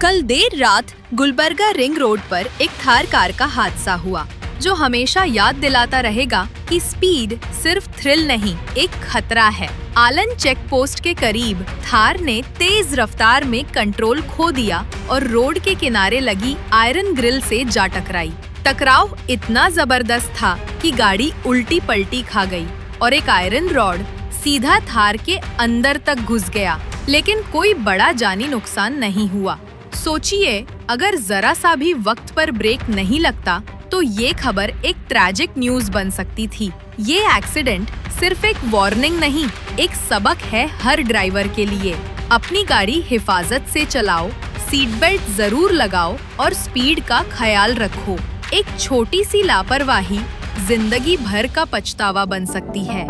कल देर रात Gulbarga ring road पर एक थार कार का हादसा हुआ, जो हमेशा याद दिलाता रहेगा कि स्पीड सिर्फ थ्रिल नहीं, एक खतरा है। आलन चेक पोस्ट के करीब थार ने तेज रफ्तार में कंट्रोल खो दिया और रोड के किनारे लगी आयरन ग्रिल से जा टकराई। टकराव इतना जबरदस्त था कि गाड़ी उल्टी पलटी खा गई और एक आयरन रॉड सीधा थार के अंदर तक घुस गया, लेकिन कोई बड़ा जानी नुकसान नहीं हुआ। सोचिए, अगर जरा सा भी वक्त पर ब्रेक नहीं लगता तो ये खबर एक ट्रैजिक न्यूज बन सकती थी। ये एक्सीडेंट सिर्फ एक वार्निंग नहीं, एक सबक है हर ड्राइवर के लिए। अपनी गाड़ी हिफाजत से चलाओ, सीट बेल्ट जरूर लगाओ और स्पीड का ख्याल रखो। एक छोटी सी लापरवाही जिंदगी भर का पछतावा बन सकती है।